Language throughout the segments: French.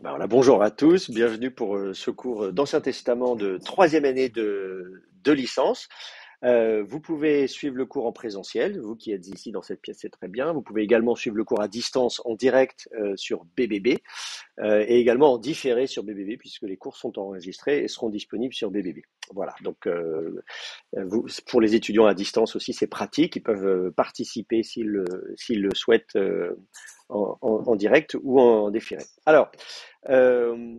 Ben voilà, bonjour à tous, bienvenue pour ce cours d'Ancien Testament de troisième année de licence. Vous pouvez suivre le cours en présentiel, vous qui êtes ici dans cette pièce, c'est très bien. Vous pouvez également suivre le cours à distance en direct sur BBB et également en différé sur BBB puisque les cours sont enregistrés et seront disponibles sur BBB. Voilà, donc pour les étudiants à distance aussi, c'est pratique, ils peuvent participer s'ils le souhaitent en direct ou en différé. Alors, euh,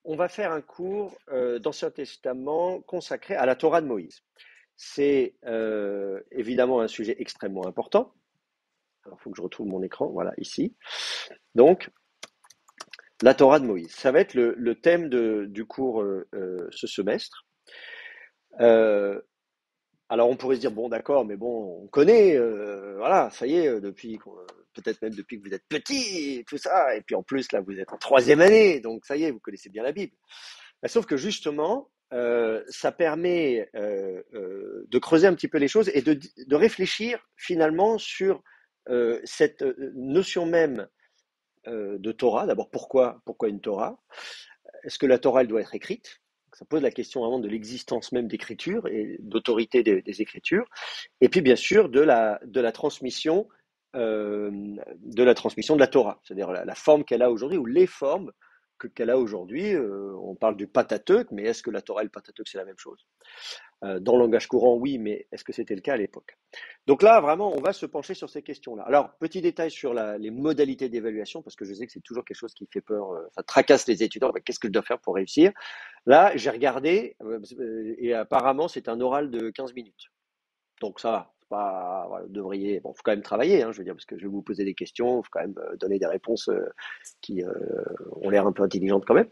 on va faire un cours d'Ancien Testament consacré à la Torah de Moïse. C'est évidemment un sujet extrêmement important. Alors, il faut que je retrouve mon écran, voilà, ici. Donc, la Torah de Moïse. Ça va être le thème du cours ce semestre. Euh, alors, on pourrait se dire, bon, d'accord, mais bon, on connaît, voilà, ça y est, peut-être même depuis que vous êtes petit, et tout ça, et puis en plus, là, vous êtes en troisième année, donc ça y est, vous connaissez bien la Bible. Sauf que justement, ça permet de creuser un petit peu les choses et de réfléchir finalement sur cette notion même de Torah. D'abord, pourquoi une Torah? Est-ce que la Torah, elle doit être écrite? Ça pose la question vraiment de l'existence même d'écriture et d'autorité des écritures. Et puis, bien sûr, de la transmission de la Torah, c'est-à-dire la forme qu'elle a aujourd'hui ou les formes qu'elle a aujourd'hui. On parle du Pentateuque, mais est-ce que la Torah et le Pentateuque, c'est la même chose? Dans le langage courant, oui, mais est-ce que c'était le cas à l'époque? Donc là, vraiment, on va se pencher sur ces questions-là. Alors, petit détail sur les modalités d'évaluation, parce que je sais que c'est toujours quelque chose qui fait peur, ça tracasse les étudiants. Qu'est-ce que je dois faire pour réussir? Là, j'ai regardé, et apparemment, c'est un oral de 15 minutes. Donc ça va. Pas, voilà, vous devriez, bon, faut quand même travailler, hein, je veux dire, parce que je vais vous poser des questions, il faut quand même donner des réponses qui ont l'air un peu intelligentes quand même.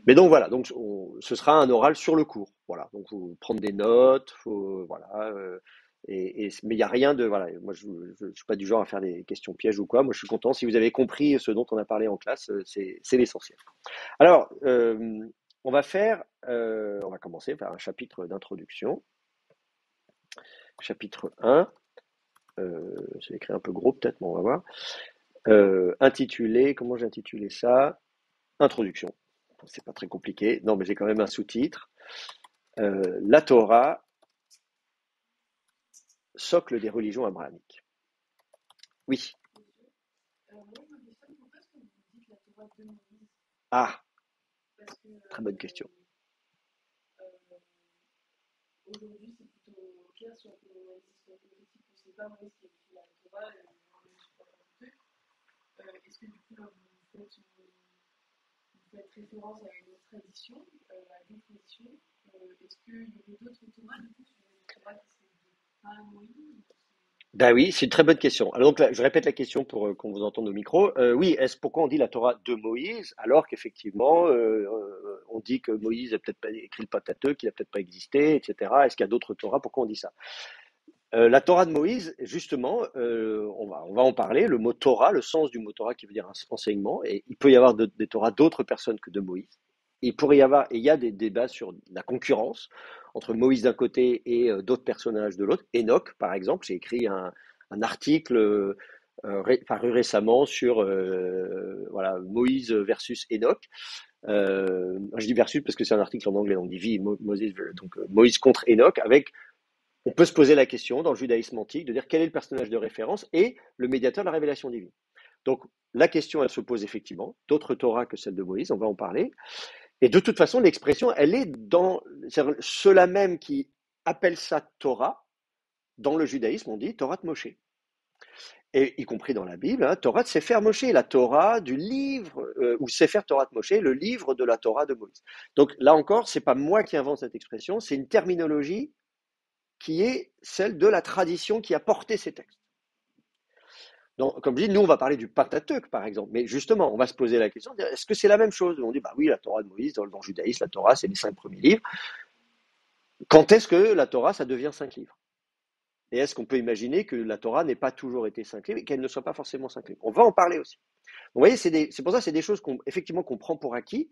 Mais donc voilà, donc ce sera un oral sur le cours, voilà. Donc faut prendre des notes, voilà. Mais il y a rien de, voilà. Moi, je suis pas du genre à faire des questions pièges ou quoi. Moi, je suis content si vous avez compris ce dont on a parlé en classe, c'est l'essentiel. Alors, on va commencer par un chapitre d'introduction, chapitre 1. C'est écrit un peu gros peut-être, mais on va voir. Intitulé, comment j'ai intitulé ça? Introduction. C'est pas très compliqué. Non, mais j'ai quand même un sous-titre. La Torah, socle des religions abrahamiques. Oui. Ah, très bonne question. Ben oui, c'est une très bonne question. Alors donc là, je répète la question pour qu'on vous entende au micro. Oui, pourquoi on dit la Torah de Moïse alors qu'effectivement on dit que Moïse n'a peut-être pas écrit le Pentateuque, qu'il n'a peut-être pas existé, etc. Est-ce qu'il y a d'autres Torahs? Pourquoi on dit ça? La Torah de Moïse, justement, on va en parler. Le mot Torah, le sens du mot Torah qui veut dire enseignement, et il peut y avoir des Torahs d'autres personnes que de Moïse. Il pourrait y avoir, et il y a des débats sur la concurrence entre Moïse d'un côté et d'autres personnages de l'autre. Enoch, par exemple, j'ai écrit un article paru récemment sur voilà, Moïse versus Enoch. Je dis versus parce que c'est un article en anglais, on dit donc Moïse contre Enoch, avec on peut se poser la question dans le judaïsme antique de dire quel est le personnage de référence et le médiateur de la révélation divine. Donc la question, elle se pose effectivement, d'autres Torahs que celle de Moïse, on va en parler. Et de toute façon, l'expression, elle est dans ceux-là même qui appellent ça Torah. Dans le judaïsme, on dit Torah de Moshe. Et y compris dans la Bible, hein, Torah de Sefer Moshe, la Torah du livre, ou Sefer Torah de Moshe, le livre de la Torah de Moïse. Donc là encore, c'est pas moi qui invente cette expression, c'est une terminologie qui est celle de la tradition qui a porté ces textes. Donc, comme je dis, nous, on va parler du Pentateuque, par exemple. Mais justement, on va se poser la question, est-ce que c'est la même chose? On dit, bah oui, la Torah de Moïse, dans le judaïsme, la Torah, c'est les 5 premiers livres. Quand est-ce que la Torah, ça devient 5 livres? Et est-ce qu'on peut imaginer que la Torah n'ait pas toujours été 5 livres et qu'elle ne soit pas forcément 5 livres? On va en parler aussi. Donc, vous voyez, c'est pour ça que c'est des choses effectivement qu'on prend pour acquis,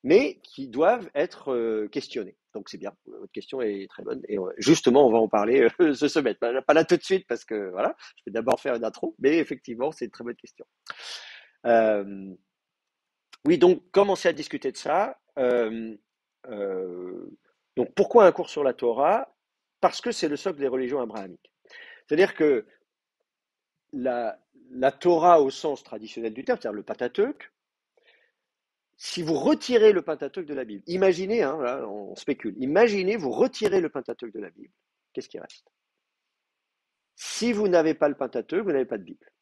mais qui doivent être questionnées. Donc c'est bien, votre question est très bonne. Et justement, on va en parler ce semaine. Pas là tout de suite, parce que voilà, je vais d'abord faire une intro, mais effectivement, c'est une très bonne question. Euh, Oui, donc commencer à discuter de ça. Euh, donc pourquoi un cours sur la Torah? Parce que c'est le socle des religions abrahamiques. C'est-à-dire que la, la Torah au sens traditionnel du terme, c'est-à-dire le Pentateuque, si vous retirez le Pentateuque de la Bible, imaginez, hein, là, on spécule, imaginez vous retirez le Pentateuque de la Bible, qu'est-ce qui reste? Si vous n'avez pas le Pentateuque, vous n'avez pas de Bible.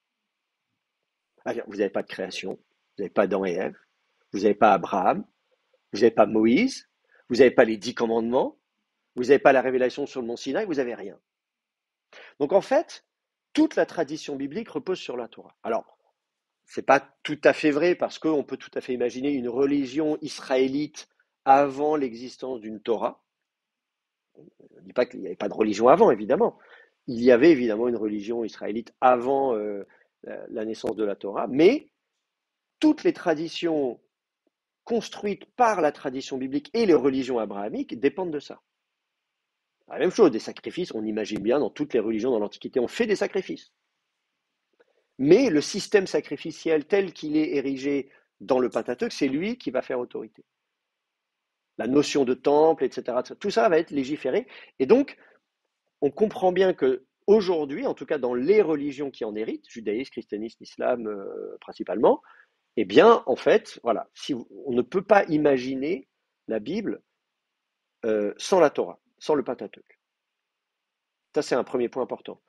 C'est-à-dire, vous n'avez pas de création, vous n'avez pas Adam et Ève, vous n'avez pas Abraham, vous n'avez pas Moïse, vous n'avez pas les 10 commandements, vous n'avez pas la révélation sur le mont Sinaï, vous n'avez rien. Donc en fait, toute la tradition biblique repose sur la Torah. Alors, c'est pas tout à fait vrai parce qu'on peut tout à fait imaginer une religion israélite avant l'existence d'une Torah. On ne dit pas qu'il n'y avait pas de religion avant, évidemment. Il y avait évidemment une religion israélite avant la naissance de la Torah, mais toutes les traditions construites par la tradition biblique et les religions abrahamiques dépendent de ça. La même chose, des sacrifices, on imagine bien dans toutes les religions dans l'Antiquité, on fait des sacrifices. Mais le système sacrificiel tel qu'il est érigé dans le Pentateuque, c'est lui qui va faire autorité. La notion de temple, etc., tout ça va être légiféré. Et donc, on comprend bien que aujourd'hui, en tout cas dans les religions qui en héritent, judaïsme, christianisme, islam principalement, eh bien, en fait, voilà, si on ne peut pas imaginer la Bible sans la Torah, sans le Pentateuque. Ça, c'est un premier point important.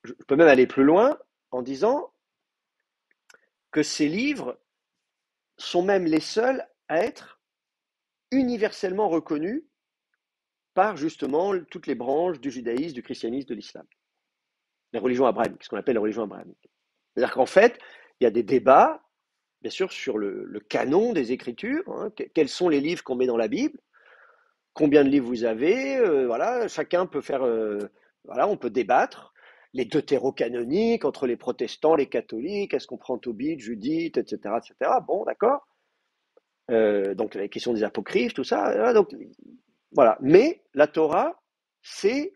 Je peux même aller plus loin en disant que ces livres sont même les seuls à être universellement reconnus par justement toutes les branches du judaïsme, du christianisme, de l'islam, les religions abrahamiques, ce qu'on appelle les religions abrahamiques. C'est-à-dire qu'en fait, il y a des débats, bien sûr, sur le canon des Écritures, hein, quels sont les livres qu'on met dans la Bible, combien de livres vous avez, voilà, chacun peut faire, voilà, on peut débattre. Les deutérocanoniques entre les protestants, les catholiques, est-ce qu'on prend Tobit, Judith, etc., etc. Bon, d'accord. Donc la question des apocryphes, tout ça. Donc voilà. Mais la Torah, c'est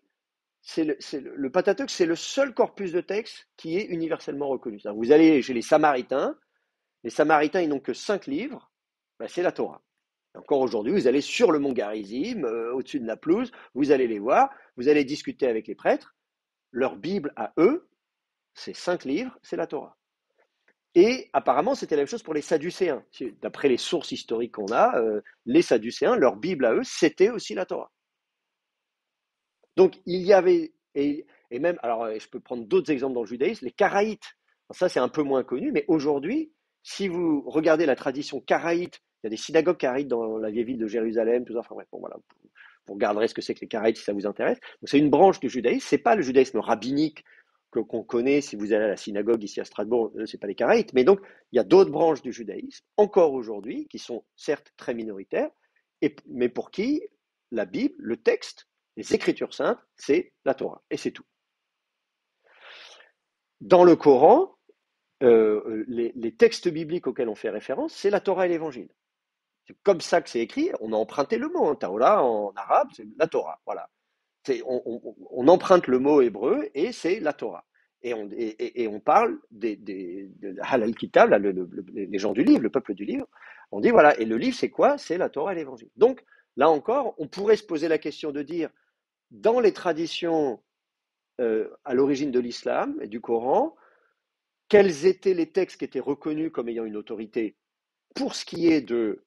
le Pentateuque, c'est le seul corpus de texte qui est universellement reconnu. Vous allez chez les Samaritains, ils n'ont que 5 livres, ben, c'est la Torah. Encore aujourd'hui, vous allez sur le mont Garizim, au-dessus de la pelouse, vous allez les voir, vous allez discuter avec les prêtres, leur Bible à eux, c'est 5 livres, c'est la Torah. Et apparemment, c'était la même chose pour les Sadducéens. D'après les sources historiques qu'on a, les Sadducéens, leur Bible à eux, c'était aussi la Torah. Donc, il y avait, et même, alors je peux prendre d'autres exemples dans le judaïsme, les Karaïtes. Alors, ça, c'est un peu moins connu, mais aujourd'hui, si vous regardez la tradition karaïte, il y a des synagogues karaïtes dans la vieille ville de Jérusalem, tout ça. Enfin bref, bon, voilà, vous regarderez ce que c'est que les Karaïtes si ça vous intéresse. Donc, c'est une branche du judaïsme, c'est pas le judaïsme rabbinique qu'on connaît si vous allez à la synagogue ici à Strasbourg, c'est pas les Karaïtes, mais donc il y a d'autres branches du judaïsme, encore aujourd'hui, qui sont certes très minoritaires, mais pour qui la Bible, le texte, les Écritures saintes, c'est la Torah, et c'est tout. Dans le Coran, les textes bibliques auxquels on fait référence, c'est la Torah et l'Évangile. C'est comme ça que c'est écrit, on a emprunté le mot, hein, Torah en arabe, c'est la Torah, voilà. On emprunte le mot hébreu et c'est la Torah. Et on parle de Halal Kitab, là, les gens du livre, le peuple du livre. On dit voilà, et le livre c'est quoi? C'est la Torah et l'Évangile. Donc là encore, on pourrait se poser la question de dire, dans les traditions à l'origine de l'islam et du Coran, quels étaient les textes qui étaient reconnus comme ayant une autorité pour ce qui est de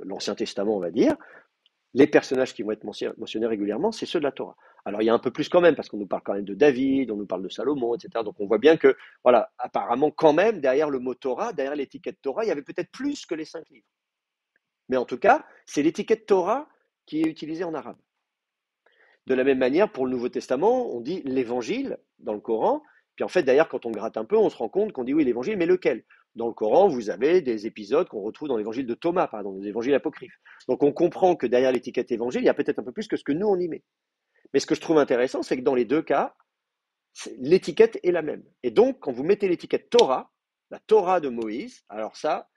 l'Ancien Testament, on va dire, les personnages qui vont être mentionnés régulièrement, c'est ceux de la Torah. Alors il y a un peu plus quand même, parce qu'on nous parle quand même de David, on nous parle de Salomon, etc. Donc on voit bien que, voilà, apparemment quand même, derrière le mot Torah, derrière l'étiquette Torah, il y avait peut-être plus que les 5 livres. Mais en tout cas, c'est l'étiquette Torah qui est utilisée en arabe. De la même manière, pour le Nouveau Testament, on dit l'évangile dans le Coran. Puis en fait, d'ailleurs, quand on gratte un peu, on se rend compte qu'on dit oui, l'évangile, mais lequel? Dans le Coran, vous avez des épisodes qu'on retrouve dans l'évangile de Thomas, pardon, des évangiles apocryphes. Donc on comprend que derrière l'étiquette évangile, il y a peut-être un peu plus que ce que nous on y met. Mais ce que je trouve intéressant, c'est que dans les deux cas, l'étiquette est la même. Et donc, quand vous mettez l'étiquette Torah, la Torah de Moïse, alors ça,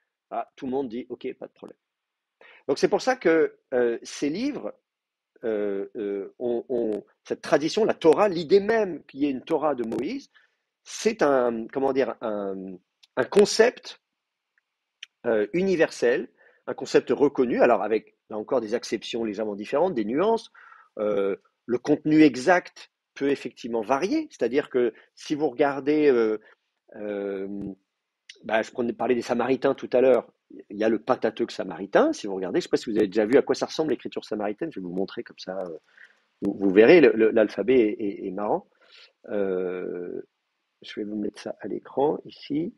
tout le monde dit ok, pas de problème. Donc c'est pour ça que ces livres cette tradition, la Torah, l'idée même qu'il y ait une Torah de Moïse, c'est un, comment dire, un concept universel, un concept reconnu, alors avec là encore des exceptions légèrement différentes, des nuances. Le contenu exact peut effectivement varier, c'est-à-dire que si vous regardez, euh, bah, je prenais parler des Samaritains tout à l'heure, il y a le Pentateuque samaritain, si vous regardez, je ne sais pas si vous avez déjà vu à quoi ça ressemble l'écriture samaritaine, je vais vous montrer comme ça, vous verrez, l'alphabet est marrant. Euh, je vais vous mettre ça à l'écran ici.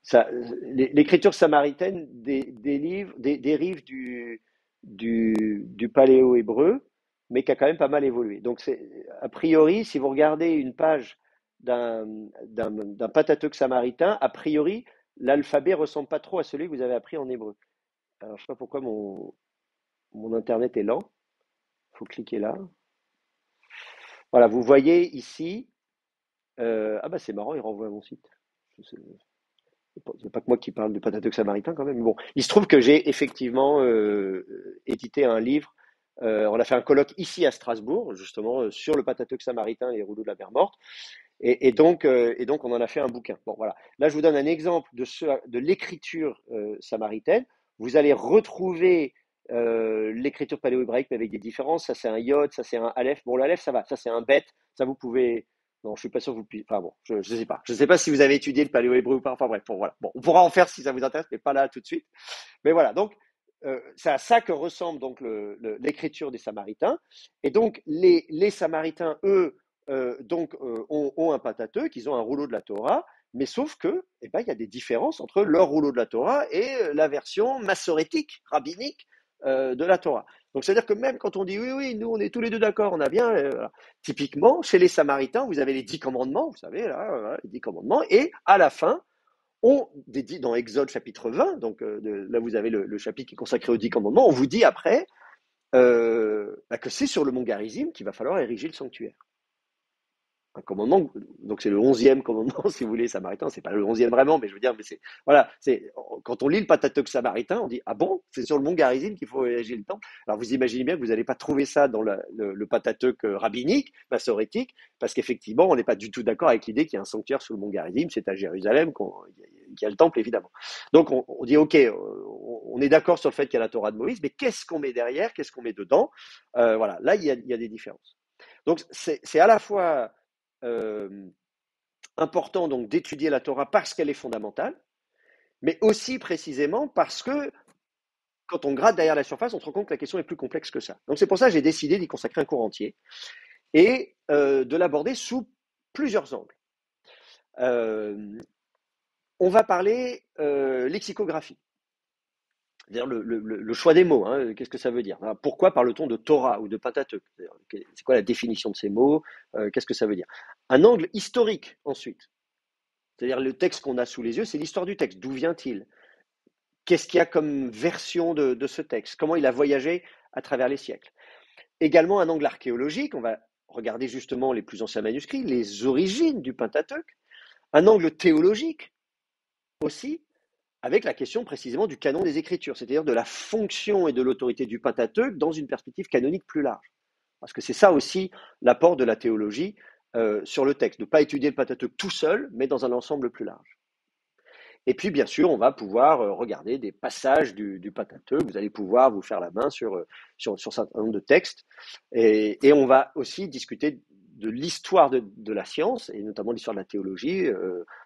Ça, l'écriture samaritaine dérive du paléo-hébreu, mais qui a quand même pas mal évolué. Donc, a priori, si vous regardez une page d'un Pentateuque samaritain, a priori, l'alphabet ressemble pas trop à celui que vous avez appris en hébreu. Alors, je sais pas pourquoi mon internet est lent. Il faut cliquer là. Voilà, vous voyez ici. Ah bah c'est marrant, il renvoie à mon site. C'est pas que moi qui parle du Pentateuque samaritain quand même. Bon, il se trouve que j'ai effectivement édité un livre. On a fait un colloque ici à Strasbourg, justement, sur le Pentateuque samaritain et les rouleaux de la mer morte. Et donc, on en a fait un bouquin. Bon, voilà. Là, je vous donne un exemple de l'écriture samaritaine. Vous allez retrouver l'écriture paléo-hébraïque, mais avec des différences. Ça, c'est un yod, ça, c'est un aleph. Bon, l'aleph, ça va. Ça, c'est un bet. Ça, vous pouvez. Non, je suis pas sûr que vous puissiez. Enfin bon, je ne sais pas. Je ne sais pas si vous avez étudié le paléo-hébreu ou pas. Enfin bref, bon, voilà. Bon, on pourra en faire si ça vous intéresse, mais pas là tout de suite. Mais voilà, donc c'est à ça que ressemble donc l'écriture des Samaritains. Et donc les Samaritains, eux, ont un Pentateuque, ils ont un rouleau de la Torah, mais sauf que, eh ben, il y a des différences entre leur rouleau de la Torah et la version massorétique, rabbinique de la Torah. Donc c'est-à-dire que même quand on dit oui, oui, nous on est tous les deux d'accord, on a bien, voilà. Typiquement chez les Samaritains, vous avez les 10 commandements, vous savez là, voilà, les 10 commandements, et à la fin on dédie dans Exode chapitre 20, donc là vous avez le chapitre qui est consacré aux 10 commandements, on vous dit après bah, que c'est sur le mont Garizim qu'il va falloir ériger le sanctuaire. Un commandement, donc c'est le 11e commandement, si vous voulez, samaritain, c'est pas le 11e vraiment, mais je veux dire, mais c'est, voilà, quand on lit le Pentateuque samaritain, on dit, ah bon, c'est sur le mont Garizim qu'il faut ériger le temple. Alors vous imaginez bien que vous n'allez pas trouver ça dans le Pentateuque rabbinique, massorétique, parce qu'effectivement, on n'est pas du tout d'accord avec l'idée qu'il y a un sanctuaire sur le mont Garizim, c'est à Jérusalem qu'il y a le temple, évidemment. Donc on dit, ok, on est d'accord sur le fait qu'il y a la Torah de Moïse, mais qu'est-ce qu'on met derrière, qu'est-ce qu'on met dedans? Voilà, là, il y a des différences. Donc c'est à la fois euh, important donc d'étudier la Torah parce qu'elle est fondamentale, mais aussi précisément parce que quand on gratte derrière la surface, on se rend compte que la question est plus complexe que ça. Donc c'est pour ça que j'ai décidé d'y consacrer un cours entier et de l'aborder sous plusieurs angles. Euh, on va parler lexicographie, c'est-à-dire le choix des mots. Hein, qu'est-ce que ça veut dire? Pourquoi parle-t-on de Torah ou de Pentateuque? C'est quoi la définition de ces mots? Qu'est-ce que ça veut dire? Un angle historique ensuite. C'est-à-dire le texte qu'on a sous les yeux, c'est l'histoire du texte. D'où vient-il? Qu'est-ce qu'il y a comme version de ce texte? Comment il a voyagé à travers les siècles? Également un angle archéologique, on va regarder justement les plus anciens manuscrits, les origines du Pentateuque. Un angle théologique aussi, avec la question précisément du canon des Écritures, c'est-à-dire de la fonction et de l'autorité du Pentateuque dans une perspective canonique plus large. Parce que c'est ça aussi l'apport de la théologie sur le texte, de ne pas étudier le Pentateuque tout seul, mais dans un ensemble plus large. Et puis, bien sûr, on va pouvoir regarder des passages du Pentateuque. Vous allez pouvoir vous faire la main sur un certain nombre de textes. Et on va aussi discuter de l'histoire de la science, et notamment l'histoire de la théologie,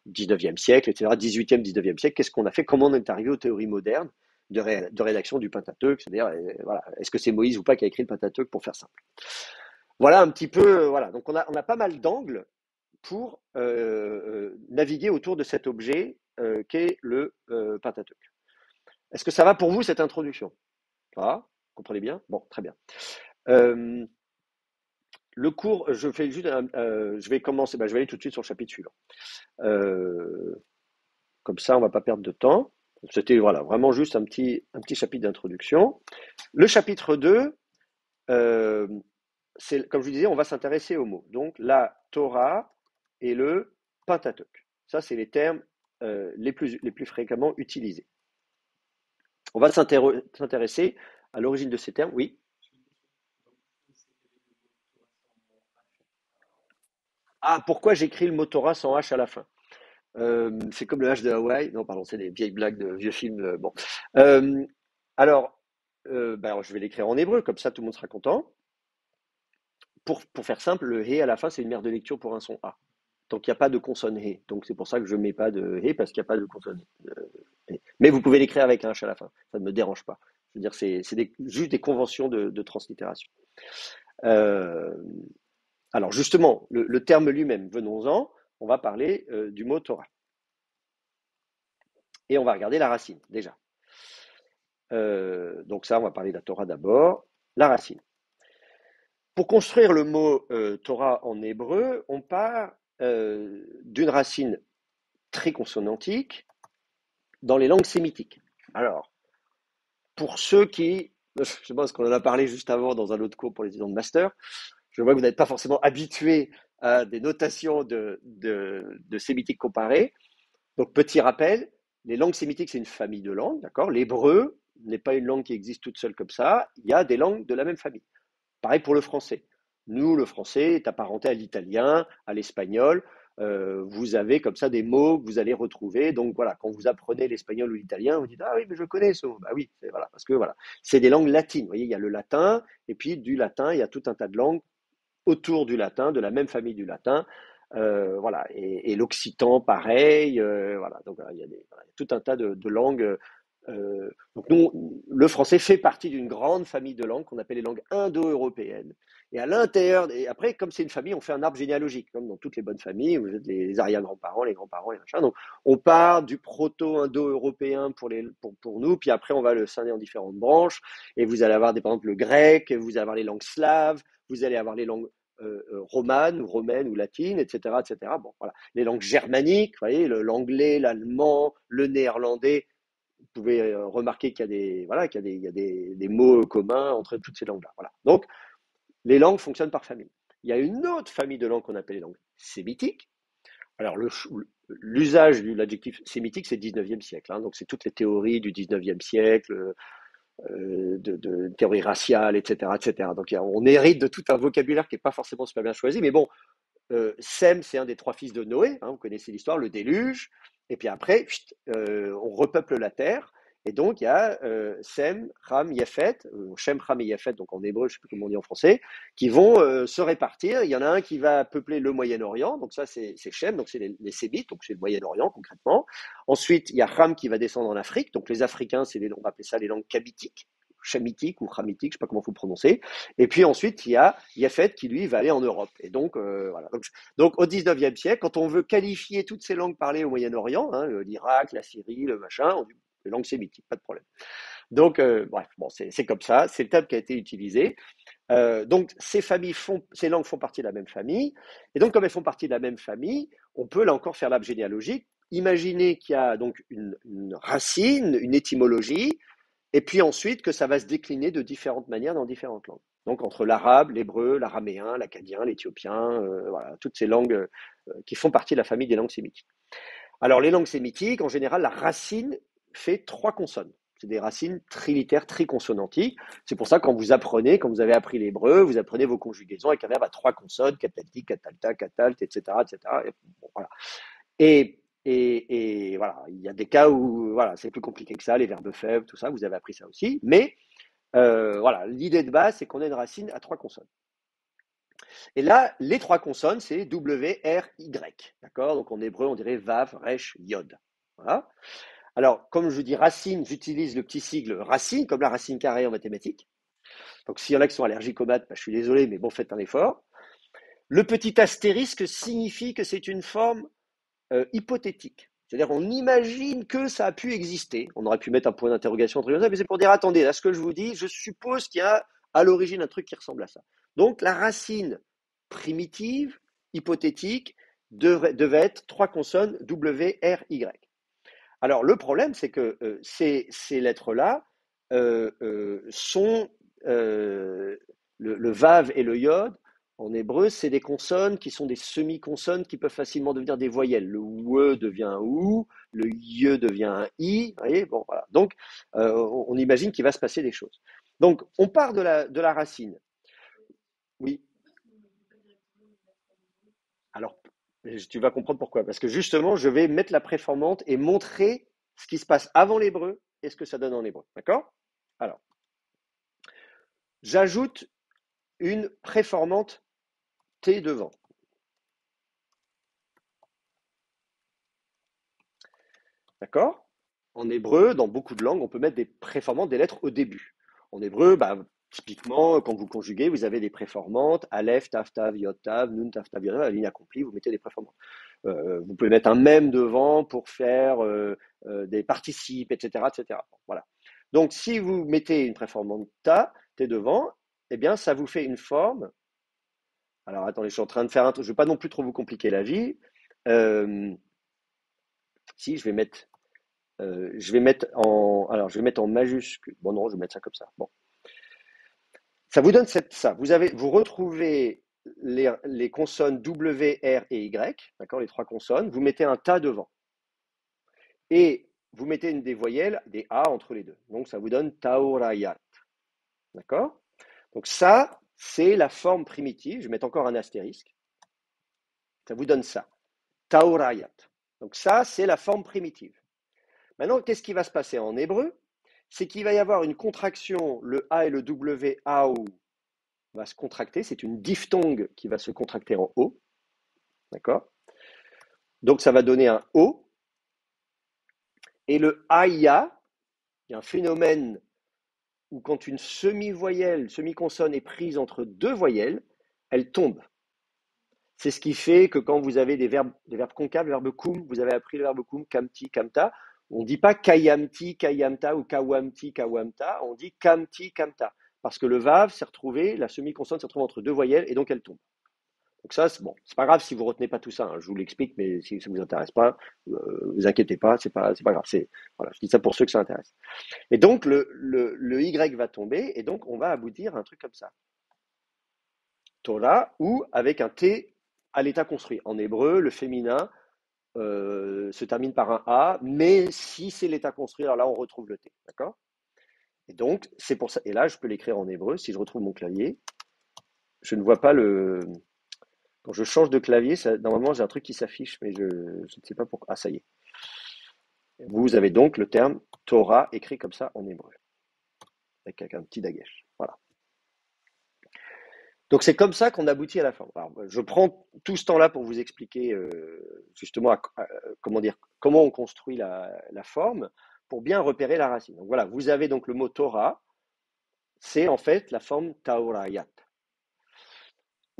19e siècle, etc., 18e, 19e siècle. Qu'est-ce qu'on a fait? Comment on est arrivé aux théories modernes de rédaction du Pentateuque? C'est-à-dire, voilà, est-ce que c'est Moïse ou pas qui a écrit le Pentateuque, pour faire simple? Voilà un petit peu, voilà. Donc on a pas mal d'angles pour naviguer autour de cet objet qu'est le Pentateuque. Est-ce que ça va pour vous cette introduction? Ça va? Vous comprenez bien? Bon, très bien. Euh, le cours, je vais commencer, je vais aller tout de suite sur le chapitre suivant. Euh, Comme ça, on ne va pas perdre de temps. C'était voilà, vraiment juste un petit chapitre d'introduction. Le chapitre 2, c'est, comme je vous disais, on va s'intéresser aux mots. Donc la Torah et le Pentateuque. Ça, c'est les termes les plus fréquemment utilisés. On va s'intéresser à l'origine de ces termes. Oui. Ah, pourquoi j'écris le mot Torah sans H à la fin? C'est comme le H de Hawaï. Non, pardon, c'est des vieilles blagues de vieux films. Bon. Euh, alors, alors, je vais l'écrire en hébreu, comme ça tout le monde sera content. Pour faire simple, le He à la fin, c'est une mère de lecture pour un son A. Donc il n'y a pas de consonne He. Donc c'est pour ça que je ne mets pas de He, parce qu'il n'y a pas de consonne He. Mais vous pouvez l'écrire avec un H à la fin. Ça ne me dérange pas. Je veux dire, c'est juste des conventions de translittération. Euh, alors justement, le terme lui-même, venons-en, on va parler du mot Torah. Et on va regarder la racine, déjà. Donc ça, on va parler de la Torah d'abord. La racine. Pour construire le mot Torah en hébreu, on part d'une racine très consonantique dans les langues sémitiques. Alors, pour ceux qui, je sais pas, parce qu'on en a parlé juste avant dans un autre cours pour les étudiants de master, je vois que vous n'êtes pas forcément habitués à des notations de sémitique comparée. Donc, petit rappel, les langues sémitiques, c'est une famille de langues, d'accord? L'hébreu n'est pas une langue qui existe toute seule comme ça. Il y a des langues de la même famille. Pareil pour le français. Nous, le français est apparenté à l'italien, à l'espagnol. Vous avez comme ça des mots que vous allez retrouver. Donc voilà, quand vous apprenez l'espagnol ou l'italien, vous dites ah oui, mais je connais ce mot. Bah oui, voilà, parce que voilà, c'est des langues latines. Vous voyez, il y a le latin, et puis du latin, il y a tout un tas de langues autour du latin, de la même famille du latin. Voilà, et l'occitan, pareil. Voilà, donc voilà, voilà, il y a tout un tas de langues. Donc nous, le français fait partie d'une grande famille de langues qu'on appelle les langues indo-européennes. Et à l'intérieur, et après, comme c'est une famille, on fait un arbre généalogique, comme dans toutes les bonnes familles, vous êtes les arrière-grands-parents, les grands-parents, les machins. Donc on part du proto-indo-européen pour nous, puis après on va le scinder en différentes branches, et vous allez avoir par exemple le grec, vous allez avoir les langues slaves, vous allez avoir les langues romanes ou romaines ou latines, etc., etc. Bon, voilà. Les langues germaniques, vous voyez, l'anglais, l'allemand, le néerlandais, vous pouvez remarquer qu'il y a des, voilà, il y a des mots communs entre toutes ces langues-là. Voilà. Donc, les langues fonctionnent par famille. Il y a une autre famille de langues qu'on appelle les langues sémitiques. Alors, l'usage de l'adjectif sémitique, c'est le 19e siècle. Hein, donc, c'est toutes les théories du 19e siècle, de théorie raciale, etc., etc. Donc, on hérite de tout un vocabulaire qui n'est pas forcément super bien choisi. Mais bon, Sem, c'est un des trois fils de Noé, hein, vous connaissez l'histoire, le déluge, et puis après, on repeuple la terre, et donc il y a Sem, Ham, Yafet, Shem, Ham et Yafet, donc en hébreu, je ne sais plus comment on dit en français, qui vont se répartir. Il y en a un qui va peupler le Moyen-Orient, donc ça c'est Shem, donc c'est les Sémites, donc c'est le Moyen-Orient concrètement. Ensuite, il y a Ham qui va descendre en Afrique, donc les Africains, on va appeler ça les langues kabitiques, chamitiques ou hamitique, je ne sais pas comment il faut prononcer. Et puis ensuite, il y a Yafet qui, lui, va aller en Europe. Et donc, voilà. Donc, au 19e siècle, quand on veut qualifier toutes ces langues parlées au Moyen-Orient, hein, l'Irak, la Syrie, le machin, on dit les langues sémitiques, pas de problème. Donc, bref, bon, c'est comme ça, c'est le terme qui a été utilisé. Donc, ces langues font partie de la même famille. Et donc, comme elles font partie de la même famille, on peut là encore faire l'arbre généalogique. Imaginez qu'il y a donc une racine, une étymologie, et puis ensuite que ça va se décliner de différentes manières dans différentes langues. Donc entre l'arabe, l'hébreu, l'araméen, l'acadien, l'éthiopien, voilà, toutes ces langues qui font partie de la famille des langues sémitiques. Alors les langues sémitiques, en général, la racine fait trois consonnes. C'est des racines trilitères, triconsonantiques. C'est pour ça que quand vous avez appris l'hébreu, vous apprenez vos conjugaisons avec un verbe à trois consonnes, catalti, catalta, catalt, etc., etc. Et, bon, voilà. Et voilà, il y a des cas où voilà, c'est plus compliqué que ça, les verbes faibles, tout ça, vous avez appris ça aussi. Mais voilà, l'idée de base, c'est qu'on a une racine à trois consonnes. Et là, les trois consonnes, c'est W, R, Y. D'accord? Donc en hébreu, on dirait Vav, Resh, Yod. Voilà. Alors, comme je vous dis racine, j'utilise le petit sigle racine, comme la racine carrée en mathématiques. Donc s'il y en a qui sont allergiques aux maths, bah, je suis désolé, mais bon, faites un effort. Le petit astérisque signifie que c'est une forme hypothétique. C'est-à-dire on imagine que ça a pu exister. On aurait pu mettre un point d'interrogation entre les deux, mais c'est pour dire attendez, là ce que je vous dis, je suppose qu'il y a à l'origine un truc qui ressemble à ça. Donc la racine primitive, hypothétique, devait être trois consonnes W, R, Y. Alors le problème, c'est que ces lettres-là sont le vav et le yod. En hébreu, c'est des consonnes qui sont des semi-consonnes qui peuvent facilement devenir des voyelles. Le we devient un ou, le ye devient un i. Vous voyez, bon, voilà. Donc, on imagine qu'il va se passer des choses. Donc, on part de la racine. Oui. Alors, Tu vas comprendre pourquoi. Parce que justement, je vais mettre la préformante et montrer ce qui se passe avant l'hébreu et ce que ça donne en hébreu. D'accord? Alors, j'ajoute une préformante T devant. D'accord? En hébreu, dans beaucoup de langues, on peut mettre des préformantes, des lettres au début. En hébreu, bah, typiquement, quand vous conjuguez, vous avez des préformantes, Aleph, Tav, Tav, Yod, Tav, Nun, Tav, Tav, Yod, Tav, la ligne accomplie, vous mettez des préformantes. Vous pouvez mettre un même devant pour faire des participes, etc., etc. Bon, voilà. Donc, si vous mettez une préformante ta, T devant, eh bien, ça vous fait une forme. Alors, attendez, je suis en train de faire un truc. Je ne vais pas non plus trop vous compliquer la vie. Euh, si, je vais mettre en, alors, je vais mettre en majuscule. Bon, non, je vais mettre ça comme ça. Bon, ça vous donne ça. Vous retrouvez les consonnes W, R et Y, d'accord, les trois consonnes. Vous mettez un ta devant. Et vous mettez des voyelles, des A entre les deux. Donc ça vous donne Taorayat. D'accord? Donc ça, c'est la forme primitive. Je vais mettre encore un astérisque. Ça vous donne ça. Taorayat. Donc ça, c'est la forme primitive. Maintenant, qu'est-ce qui va se passer en hébreu? C'est qu'il va y avoir une contraction. Le A et le W, AO, va se contracter. C'est une diphtongue qui va se contracter en O. D'accord? Donc ça va donner un O. Et le Aya, il y a un phénomène où quand une semi-voyelle, semi-consonne est prise entre deux voyelles, elle tombe. C'est ce qui fait que quand vous avez des verbes concaves, le verbe kum, vous avez appris le verbe kum, kamti, kamta, on ne dit pas kayamti, kayamta ou kawamti, kawamta, on dit kamti, kamta. Parce que le vav s'est retrouvé, la semi-consonne s'est retrouvée entre deux voyelles et donc elle tombe. Donc ça, c'est bon, c'est pas grave si vous retenez pas tout ça, hein, je vous l'explique, mais si ça vous intéresse pas, vous inquiétez pas, c'est pas grave. Voilà, je dis ça pour ceux que ça intéresse. Et donc, le Y va tomber, et donc on va aboutir à un truc comme ça. Torah, ou avec un T à l'état construit. En hébreu, le féminin se termine par un A, mais si c'est l'état construit, alors là, on retrouve le T. D'accord? Et donc, c'est pour ça. Et là, je peux l'écrire en hébreu. Si je retrouve mon clavier, je ne vois pas le. Quand je change de clavier, normalement, j'ai un truc qui s'affiche, mais je ne sais pas pourquoi. Ah, ça y est. Vous avez donc le terme Torah écrit comme ça en hébreu, avec un petit dagesh. Voilà. Donc c'est comme ça qu'on aboutit à la forme. Alors, je prends tout ce temps-là pour vous expliquer justement comment dire, comment on construit la forme pour bien repérer la racine. Donc voilà, vous avez donc le mot Torah, c'est en fait la forme Taorayat.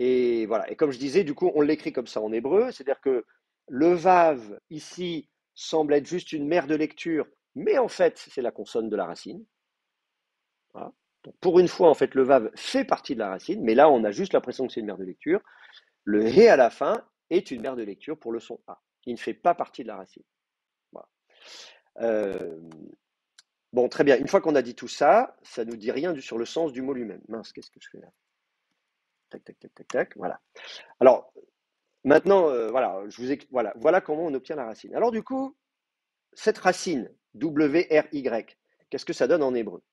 Et voilà, et comme je disais, du coup, on l'écrit comme ça en hébreu, c'est-à-dire que le vav ici semble être juste une mère de lecture, mais en fait c'est la consonne de la racine. Voilà. Donc, pour une fois, en fait, le vav fait partie de la racine, mais là on a juste l'impression que c'est une mère de lecture. Le hé à la fin est une mère de lecture pour le son A. Il ne fait pas partie de la racine. Voilà. Euh, bon, très bien. Une fois qu'on a dit tout ça, ça ne nous dit rien sur le sens du mot lui-même. Mince, qu'est-ce que je fais là? Tac, tac, tac, tac, tac. Voilà. Alors, maintenant, voilà, voilà comment on obtient la racine. Alors, du coup, cette racine, W-R-Y, qu'est-ce que ça donne en hébreu?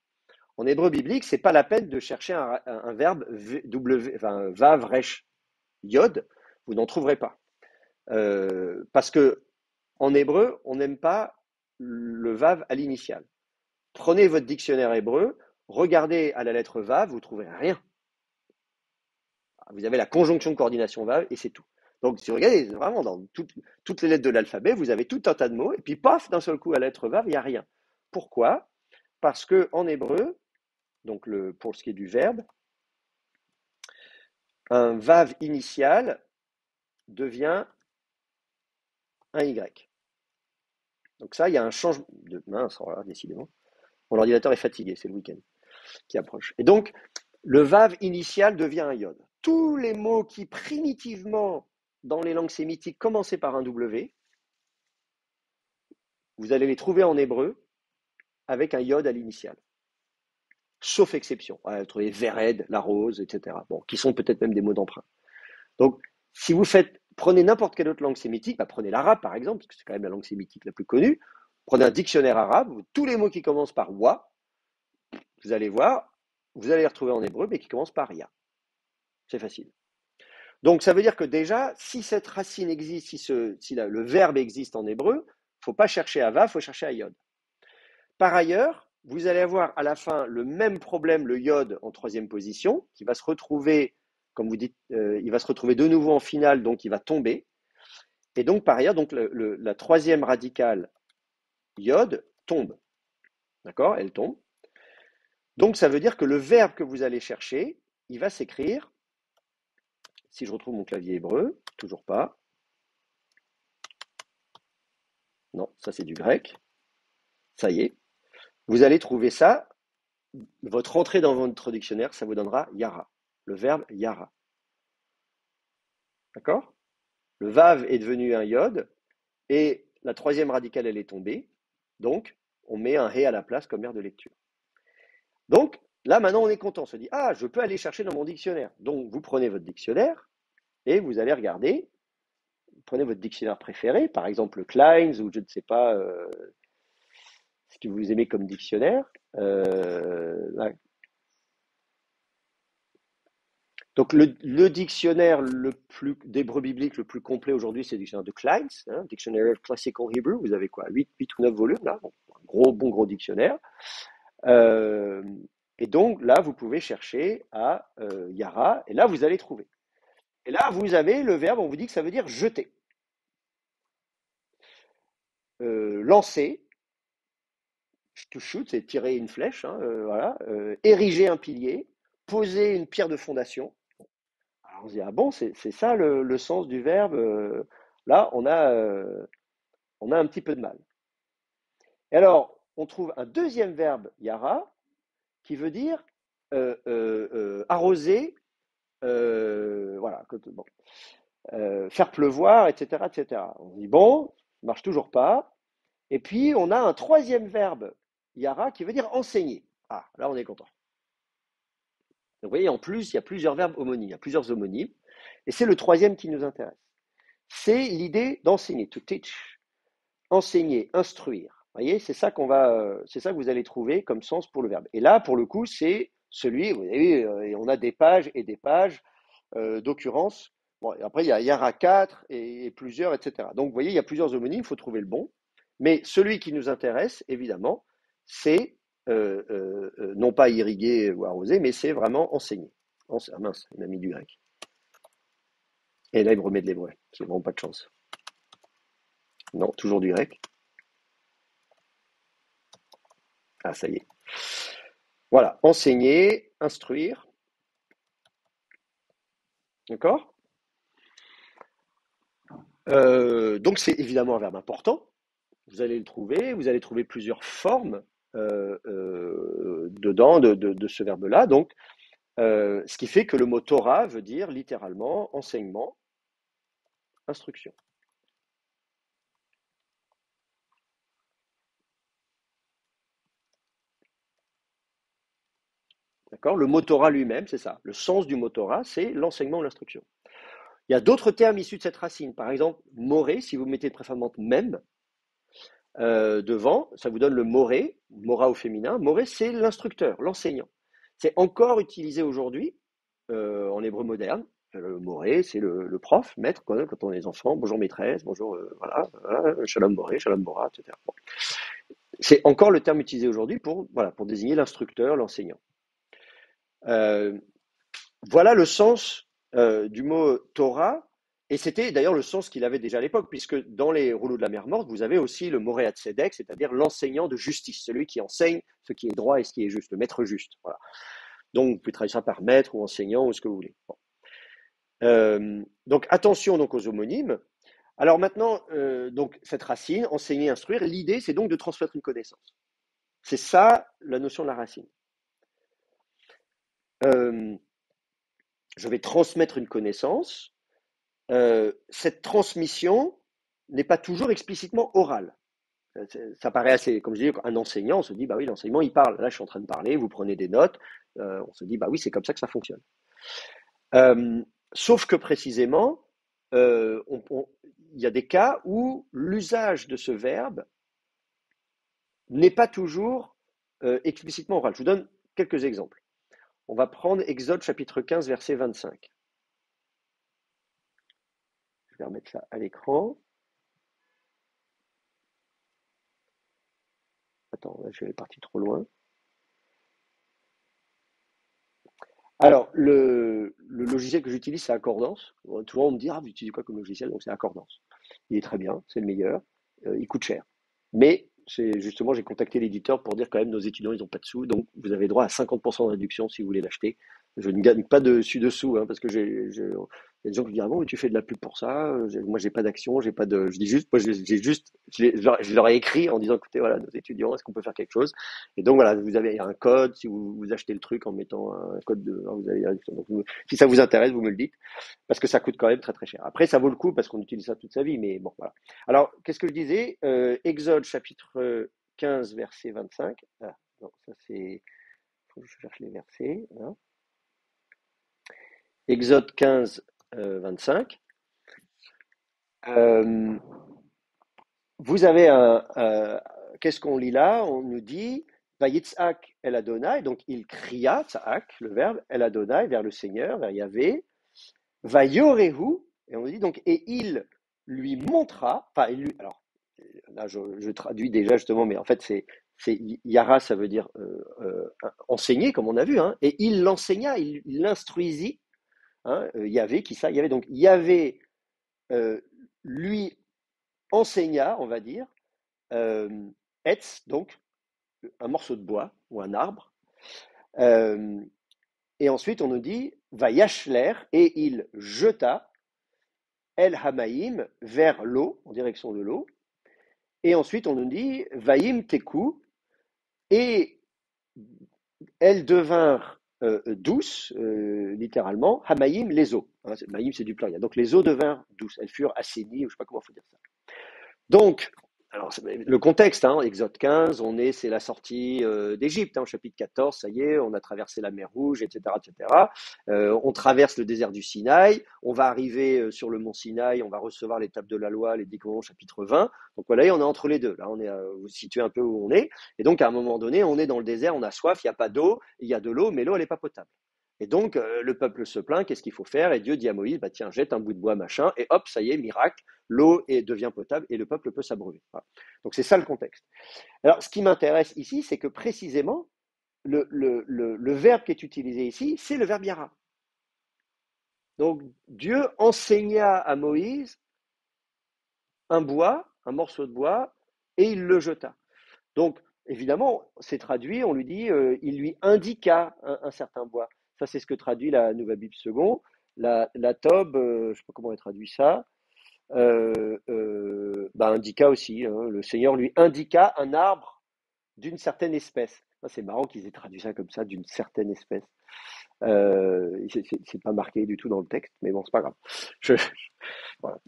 En hébreu biblique, c'est pas la peine de chercher un verbe enfin, vav, resh, yod, vous n'en trouverez pas. Parce que en hébreu, on n'aime pas le vav à l'initiale. Prenez votre dictionnaire hébreu, regardez à la lettre vav, vous ne trouverez rien. Vous avez la conjonction de coordination vav et c'est tout. Donc, si vous regardez vraiment dans toutes les lettres de l'alphabet, vous avez tout un tas de mots, et puis paf, d'un seul coup, à la lettre vav, il n'y a rien. Pourquoi? Parce que en hébreu, donc pour ce qui est du verbe, un vav initial devient un y. Donc ça, il y a un changement de mince, oh là, décidément. Mon ordinateur est fatigué, c'est le week-end qui approche. Et donc, le vav initial devient un yod. Tous les mots qui primitivement, dans les langues sémitiques, commençaient par un W, vous allez les trouver en hébreu avec un yod à l'initiale. Sauf exception. Vous trouvez Vered, la rose, etc. Bon, qui sont peut-être même des mots d'emprunt. Donc, si vous prenez n'importe quelle autre langue sémitique, prenez l'arabe par exemple, parce que c'est quand même la langue sémitique la plus connue, prenez un dictionnaire arabe, tous les mots qui commencent par wa, vous allez voir, vous allez les retrouver en hébreu, mais qui commencent par ya. C'est facile. Donc ça veut dire que déjà, si cette racine existe, le verbe existe en hébreu, il ne faut pas chercher à va, il faut chercher à yod. Par ailleurs, vous allez avoir à la fin le même problème, le yod en troisième position, qui va se retrouver, comme vous dites, il va se retrouver de nouveau en finale, donc il va tomber. Et donc par ailleurs, donc la troisième radicale yod tombe. D'accord? Elle tombe. Donc ça veut dire que le verbe que vous allez chercher, il va s'écrire, si je retrouve mon clavier hébreu, toujours pas. Non, ça c'est du grec. Ça y est. Vous allez trouver ça, votre entrée dans votre dictionnaire, ça vous donnera yara, le verbe yara. D'accord? Le vav est devenu un yod et la troisième radicale, elle est tombée. Donc, on met un hé à la place comme aire de lecture. Donc, là, maintenant, on est content. On se dit, ah, je peux aller chercher dans mon dictionnaire. Donc, vous prenez votre dictionnaire et vous allez regarder. Vous prenez votre dictionnaire préféré, par exemple le Klein's ou je ne sais pas ce que vous aimez comme dictionnaire. Là. Donc, le dictionnaire d'hébreu biblique le plus complet aujourd'hui, c'est le dictionnaire de Klein's, hein, Dictionary of Classical Hebrew. Vous avez quoi? 8 ou 9 volumes, là. Bon, un bon gros dictionnaire. Euh, et donc, là, vous pouvez chercher à Yara, et là, vous allez trouver. Et là, vous avez le verbe, on vous dit que ça veut dire jeter. Lancer, to shoot, c'est tirer une flèche, hein, voilà. Ériger un pilier, poser une pierre de fondation. Alors on se dit, ah bon, c'est ça le sens du verbe. Là, on a un petit peu de mal. Et alors, on trouve un deuxième verbe, yara, qui veut dire arroser, voilà, bon, faire pleuvoir, etc., etc. On se dit, bon, ça marche toujours pas. Et puis, on a un troisième verbe, yara, qui veut dire enseigner. Ah, là, on est content. Donc, vous voyez, en plus, il y a plusieurs verbes homonymes, il y a plusieurs homonymes. Et c'est le troisième qui nous intéresse. C'est l'idée d'enseigner, to teach, enseigner, instruire. Vous voyez, c'est ça que vous allez trouver comme sens pour le verbe. Et là, pour le coup, c'est celui, vous avez, on a des pages et des pages d'occurrence. Bon, et après, il y a Yara 4 et plusieurs, etc. Donc, vous voyez, il y a plusieurs homonymes, il faut trouver le bon. Mais celui qui nous intéresse, évidemment, c'est non pas irriguer ou arroser, mais c'est vraiment enseigner. Ah mince, il m'a mis du grec. Et là, il me remet de l'hébreu. C'est vraiment pas de chance. Non, toujours du grec. Ah, ça y est. Voilà, enseigner, instruire. D'accord? Donc, c'est évidemment un verbe important. Vous allez le trouver. Vous allez trouver plusieurs formes dedans de ce verbe-là. Donc, ce qui fait que le mot Torah veut dire littéralement enseignement, instruction. D'accord? Le mot Torah lui-même, c'est ça. Le sens du mot Torah, c'est l'enseignement ou l'instruction. Il y a d'autres termes issus de cette racine. Par exemple, moré, si vous mettez le préférement même devant, ça vous donne le moré, mora au féminin. Moré, c'est l'instructeur, l'enseignant. C'est encore utilisé aujourd'hui en hébreu moderne. Le moré, c'est le prof, maître, quoi, quand on est des enfants. Bonjour maîtresse, bonjour, voilà, shalom moré, shalom mora, etc. Bon. C'est encore le terme utilisé aujourd'hui pour désigner l'instructeur, l'enseignant. Euh, Voilà le sens du mot Torah, et c'était d'ailleurs le sens qu'il avait déjà à l'époque, puisque dans les rouleaux de la mer morte, vous avez aussi le Moré Tzedek, c'est-à-dire l'enseignant de justice, celui qui enseigne ce qui est droit et ce qui est juste, le maître juste. Voilà. Donc, vous pouvez traduire ça par maître ou enseignant ou ce que vous voulez. Bon. Donc, attention donc aux homonymes. Alors maintenant, donc cette racine, enseigner, instruire, l'idée c'est donc de transmettre une connaissance. C'est ça la notion de la racine. Euh, je vais transmettre une connaissance. Cette transmission n'est pas toujours explicitement orale. Ça paraît assez, comme je dis, un enseignant, on se dit, bah oui, l'enseignement, il parle. Là, je suis en train de parler, vous prenez des notes, on se dit, bah oui, c'est comme ça que ça fonctionne. Euh, Sauf que précisément, il y a des cas où l'usage de ce verbe n'est pas toujours explicitement oral. Je vous donne quelques exemples. On va prendre Exode chapitre 15, verset 25. Je vais remettre ça à l'écran. Attends, là, je suis parti trop loin. Alors, le logiciel que j'utilise, c'est Accordance. Souvent, on me dit, ah, vous utilisez quoi comme logiciel? Donc, c'est Accordance. Il est très bien, c'est le meilleur. Il coûte cher. Mais, c'est justement, j'ai contacté l'éditeur pour dire quand même, nos étudiants, ils n'ont pas de sous. Donc, vous avez droit à 50% de réduction si vous voulez l'acheter. Je ne gagne pas dessus dessous, hein, parce que il y a des gens qui me disent, ah bon, mais tu fais de la pub pour ça. Moi, j'ai pas d'action, j'ai pas de, je dis juste, moi, j'ai juste, je leur ai écrit en disant, écoutez, voilà, nos étudiants, est-ce qu'on peut faire quelque chose? Et donc voilà, vous avez un code, si vous achetez le truc en mettant un code vous avez, donc si ça vous intéresse, vous me le dites, parce que ça coûte quand même très très cher. Après, ça vaut le coup parce qu'on utilise ça toute sa vie, mais bon, voilà. Alors, qu'est-ce que je disais? Exode chapitre 15, verset 25. Ah, non, ça c'est, faut que je cherche les versets, hein. Exode 15, 25. Euh, Vous avez qu'est-ce qu'on lit là? On nous dit, Vayitzhak el Adonai, donc il cria, tzahak, le verbe, el Adonai, vers le Seigneur, vers Yahvé, Vayorehu, et on dit donc, et il lui montra, enfin, alors, là je traduis déjà justement, mais en fait c'est Yara, ça veut dire enseigner, comme on a vu, hein, et il l'enseigna, il l'instruisit, hein, Yahvé, qui ça, Yahvé, donc Yahvé euh, lui enseigna, on va dire, euh, Etz, donc un morceau de bois ou un arbre. Euh, et ensuite, on nous dit va Yashler, et il jeta El Hamaïm vers l'eau, en direction de l'eau. Et ensuite, on nous dit Vaïm Teku, et elles devinrent douces, littéralement, Hamaïm, les eaux. Hein, Maïm, c'est du pluriel. Donc les eaux devinrent douces, elles furent assainies, je ne sais pas comment il faut dire ça. Donc, alors, le contexte, hein, Exode 15, c'est la sortie d'Égypte, hein, au chapitre 14, ça y est, on a traversé la mer Rouge, etc., etc. On traverse le désert du Sinaï, on va arriver sur le mont Sinaï, on va recevoir l'étape de la loi, les 10 commandements, chapitre 20. Donc voilà, on est entre les deux. Là, on est, vous situez un peu où on est. Et donc, à un moment donné, on est dans le désert, on a soif, il n'y a pas d'eau, il y a de l'eau, mais l'eau, elle n'est pas potable. Et donc, le peuple se plaint, qu'est-ce qu'il faut faire? Et Dieu dit à Moïse, bah tiens, jette un bout de bois, machin, et hop, ça y est, miracle, devient potable et le peuple peut s'abreuver. Voilà. Donc c'est ça le contexte. Alors, ce qui m'intéresse ici, c'est que précisément, le verbe qui est utilisé ici, c'est le verbe yara. Donc, Dieu enseigna à Moïse un bois, un morceau de bois, et il le jeta. Donc, évidemment, c'est traduit, on lui dit, il lui indiqua un certain bois. Ça, c'est ce que traduit la Nouvelle Bible Second. La Tob, je ne sais pas comment elle traduit ça, indiqua aussi, hein, le Seigneur lui indiqua un arbre d'une certaine espèce. C'est marrant qu'ils aient traduit ça comme ça, d'une certaine espèce. C'est pas marqué du tout dans le texte, mais bon, c'est pas grave. Je, voilà.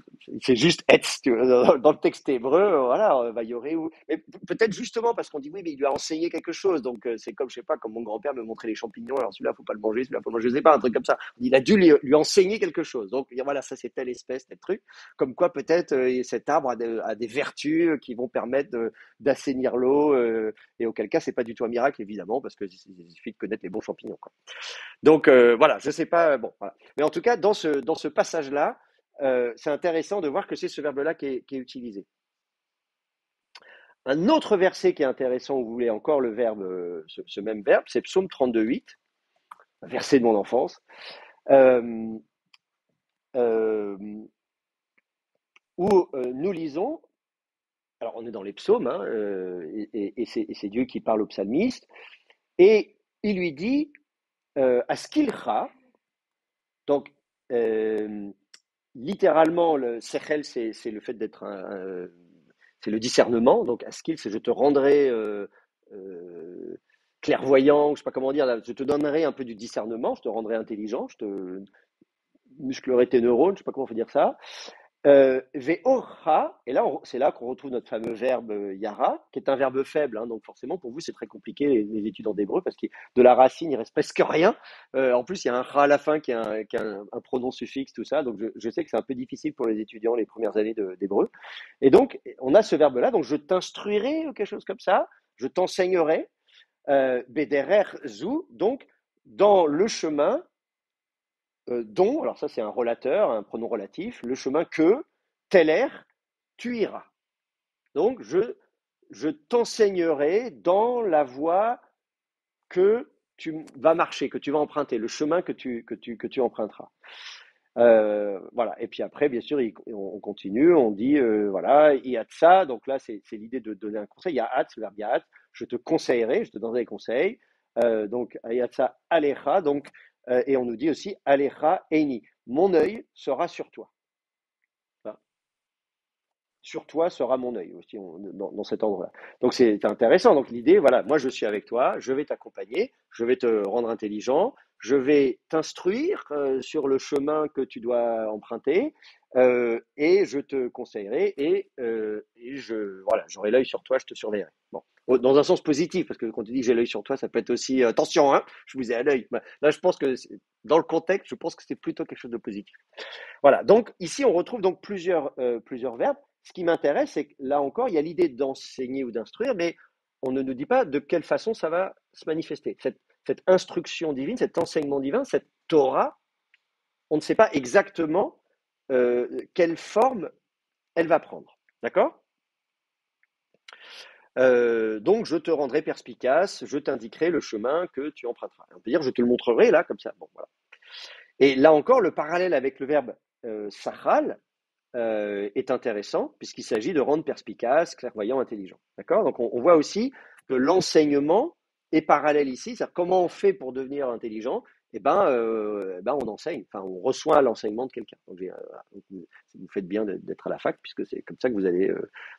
C'est juste Etz, tu vois, dans le texte hébreu, voilà, Vayoré ou. Mais peut-être justement parce qu'on dit oui, mais il lui a enseigné quelque chose, donc c'est comme, je sais pas, comme mon grand-père me montrait les champignons, alors celui-là, faut pas le manger, celui-là, faut le manger, je sais pas, un truc comme ça. Il a dû lui enseigner quelque chose, donc voilà, ça c'est telle espèce, tel truc, comme quoi peut-être cet arbre a des vertus qui vont permettre d'assainir l'eau, et auquel cas, c'est pas du tout un miracle, évidemment, parce qu'il suffit de connaître les bons champignons, quoi. Donc voilà, je sais pas, bon, voilà. Mais en tout cas, dans ce passage-là, c'est intéressant de voir que c'est ce verbe-là qui est utilisé. Un autre verset qui est intéressant, où vous voulez encore le verbe, ce même verbe, c'est Psaume 32,8, un verset de mon enfance, euh, euh, où nous lisons, alors on est dans les psaumes, hein, et c'est Dieu qui parle au psalmiste, et il lui dit, Askilcha, donc littéralement, le sechel, c'est le fait d'être c'est le discernement. Donc, askil, c'est je te rendrai clairvoyant, je sais pas comment dire, je te donnerai un peu du discernement, je te rendrai intelligent, je te musclerai tes neurones, je sais pas comment on peut dire ça. Ve'orcha, et là, c'est là qu'on retrouve notre fameux verbe yara, qui est un verbe faible, hein, donc forcément pour vous c'est très compliqué les études en hébreu parce que de la racine il reste presque rien. En plus il y a un ra à la fin qui est un pronom suffixe, tout ça, donc je sais que c'est un peu difficile pour les étudiants les premières années d'hébreu. Et donc on a ce verbe-là, donc je t'instruirai ou quelque chose comme ça, je t'enseignerai, bederer zou, donc dans le chemin dont, alors ça c'est un relateur, un pronom relatif, le chemin que, tel air, tu iras. Donc, je t'enseignerai dans la voie que tu vas marcher, que tu vas emprunter, le chemin que tu emprunteras. Voilà. Et puis après, bien sûr, on continue, on dit, voilà, Iatsa, donc là, c'est l'idée de donner un conseil. Yahat, le verbe Yahat, je te conseillerai, je te donnerai des conseils. Donc, Iatsa Alecha, donc, et on nous dit aussi Alecha Eini, mon œil sera sur toi. Voilà. Sur toi sera mon œil aussi dans cet endroit-là. Donc c'est intéressant. Donc l'idée, voilà, moi je suis avec toi, je vais t'accompagner, je vais te rendre intelligent, je vais t'instruire sur le chemin que tu dois emprunter et je te conseillerai et voilà, j'aurai l'œil sur toi, je te surveillerai. Bon. Dans un sens positif, parce que quand tu dis j'ai l'œil sur toi, ça peut être aussi attention, hein, je vous ai à l'œil. Bah, là, je pense que dans le contexte, je pense que c'est plutôt quelque chose de positif. Voilà, donc ici on retrouve donc plusieurs verbes. Ce qui m'intéresse, c'est que là encore, il y a l'idée d'enseigner ou d'instruire, mais on ne nous dit pas de quelle façon ça va se manifester. Cette instruction divine, cet enseignement divin, cette Torah, on ne sait pas exactement quelle forme elle va prendre. D'accord? Donc je te rendrai perspicace, je t'indiquerai le chemin que tu emprunteras. On peut dire je te le montrerai là, comme ça. Bon, voilà. Et là encore, le parallèle avec le verbe sachal, est intéressant puisqu'il s'agit de rendre perspicace, clairvoyant, intelligent. D'accord? Donc on voit aussi que l'enseignement est parallèle ici, c'est-à-dire comment on fait pour devenir intelligent. Eh ben, on enseigne, enfin on reçoit l'enseignement de quelqu'un. Donc, vous faites bien d'être à la fac puisque c'est comme ça que vous allez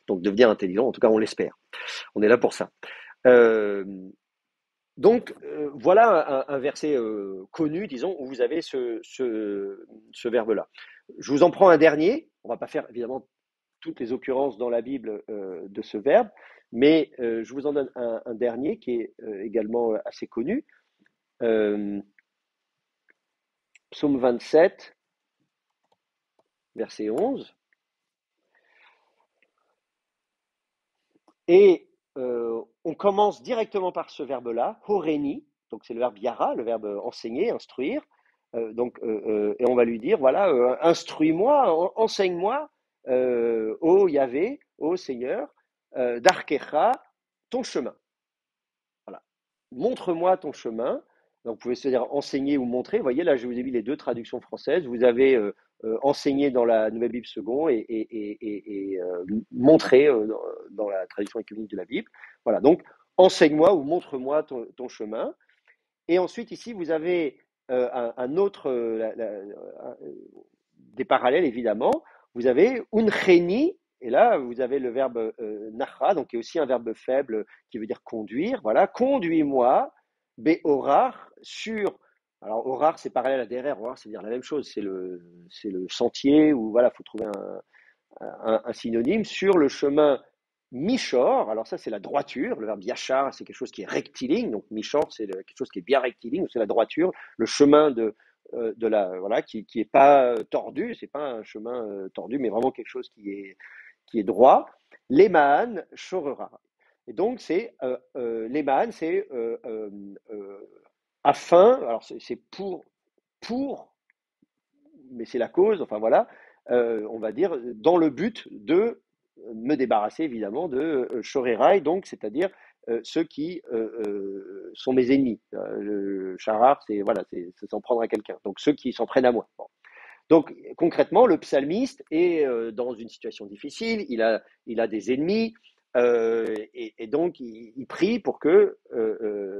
donc devenir intelligent. En tout cas, on l'espère. On est là pour ça. Euh, donc, voilà un verset connu, disons, où vous avez ce verbe-là. Je vous en prends un dernier. On ne va pas faire évidemment toutes les occurrences dans la Bible de ce verbe, mais je vous en donne un dernier qui est également assez connu. Euh, Psaume 27, verset 11. Et on commence directement par ce verbe-là, horeni, donc c'est le verbe yara, le verbe enseigner, instruire. Et on va lui dire, voilà, instruis-moi, enseigne-moi, ô Yahvé, ô Seigneur, d'Arkecha, ton chemin. Voilà. Montre-moi ton chemin. Donc, vous pouvez se dire enseigner ou montrer. Vous voyez, là, je vous ai mis les deux traductions françaises. Vous avez enseigné dans la Nouvelle Bible seconde et montrer dans la traduction écuménique de la Bible. Voilà, donc enseigne-moi ou montre-moi ton chemin. Et ensuite, ici, vous avez un autre, des parallèles, évidemment. Vous avez uncheni, et là, vous avez le verbe nacha, donc qui est aussi un verbe faible qui veut dire conduire. Voilà, conduis-moi, beorar, sur. Alors, orar, c'est parallèle à derer. Orar, c'est dire la même chose. C'est le sentier où, voilà, il faut trouver un synonyme sur le chemin Mishor. Alors ça, c'est la droiture. Le verbe yachar, c'est quelque chose qui est rectiligne. Donc Mishor, c'est quelque chose qui est bien rectiligne. C'est la droiture, le chemin de la voilà qui est pas tordu. C'est pas un chemin tordu, mais vraiment quelque chose qui est droit. Leman shorera. Et donc c'est Leman, c'est afin. Alors c'est pour, mais c'est la cause. Enfin voilà, on va dire dans le but de me débarrasser évidemment de Shorerai, donc c'est-à-dire ceux qui sont mes ennemis. Le Charar, c'est voilà, c'est s'en prendre à quelqu'un. Donc ceux qui s'en prennent à moi. Bon. Donc concrètement, le psalmiste est dans une situation difficile. Il a des ennemis. Et donc il prie pour que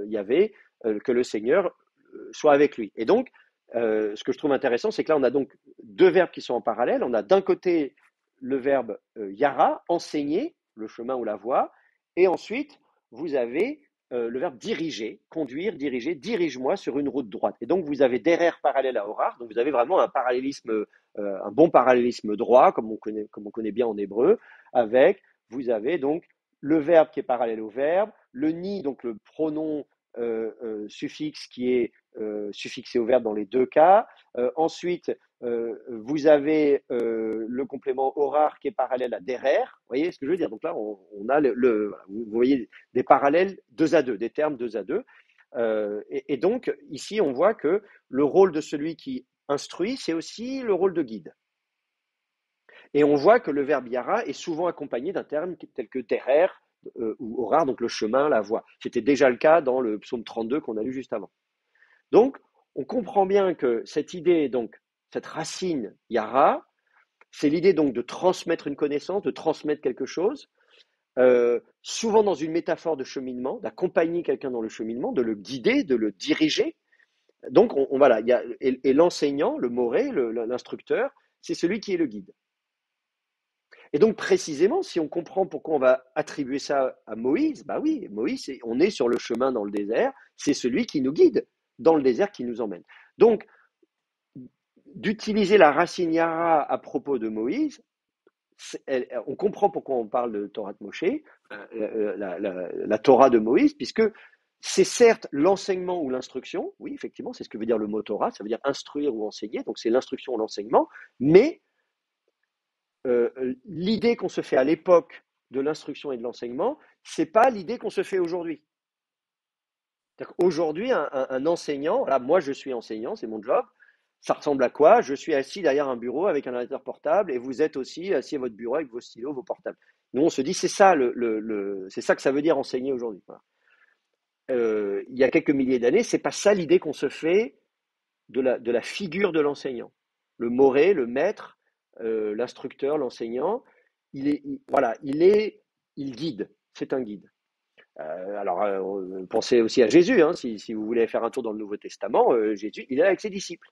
Yahvé, que le Seigneur soit avec lui. Et donc ce que je trouve intéressant, c'est que là on a donc deux verbes qui sont en parallèle. On a d'un côté le verbe yara, enseigner, le chemin ou la voie, et ensuite vous avez le verbe diriger, conduire, diriger, dirige-moi sur une route droite. Et donc vous avez derer parallèle à orar, donc vous avez vraiment un parallélisme, un bon parallélisme droit, comme on connaît bien en hébreu, avec, vous avez donc le verbe qui est parallèle au verbe, le ni, donc le pronom suffixe qui est suffixé au verbe dans les deux cas. Ensuite, vous avez le complément horar qui est parallèle à derer. Vous voyez ce que je veux dire? Donc là, on a vous voyez des parallèles deux à deux, des termes deux à deux. Et donc, ici, on voit que le rôle de celui qui instruit, c'est aussi le rôle de guide. Et on voit que le verbe yara est souvent accompagné d'un terme tel que derer ou orar, donc le chemin, la voie. C'était déjà le cas dans le psaume 32 qu'on a lu juste avant. Donc, on comprend bien que cette idée, donc, cette racine yara, c'est l'idée donc de transmettre une connaissance, de transmettre quelque chose, souvent dans une métaphore de cheminement, d'accompagner quelqu'un dans le cheminement, de le guider, de le diriger. Donc, voilà, et l'enseignant, le moré, l'instructeur, c'est celui qui est le guide. Et donc, précisément, si on comprend pourquoi on va attribuer ça à Moïse, bah oui, Moïse, on est sur le chemin dans le désert, c'est celui qui nous guide dans le désert qui nous emmène. Donc, d'utiliser la racine yara à propos de Moïse, on comprend pourquoi on parle de Torah de Moshe, la Torah de Moïse, puisque c'est certes l'enseignement ou l'instruction, oui, effectivement, c'est ce que veut dire le mot Torah, ça veut dire instruire ou enseigner, donc c'est l'instruction ou l'enseignement, mais l'idée qu'on se fait à l'époque de l'instruction et de l'enseignement, c'est pas l'idée qu'on se fait aujourd'hui. Aujourd'hui, un enseignant, là, moi je suis enseignant, c'est mon job, ça ressemble à quoi? Je suis assis derrière un bureau avec un ordinateur portable et vous êtes aussi assis à votre bureau avec vos stylos, vos portables. Nous, on se dit, c'est ça, c'est ça que ça veut dire enseigner aujourd'hui. Voilà. Il y a quelques milliers d'années, c'est pas ça l'idée qu'on se fait de la figure de l'enseignant. Le moré, le maître, l'instructeur, l'enseignant, voilà, il guide, c'est un guide. Alors, pensez aussi à Jésus, hein, si vous voulez faire un tour dans le Nouveau Testament, Jésus, il est avec ses disciples.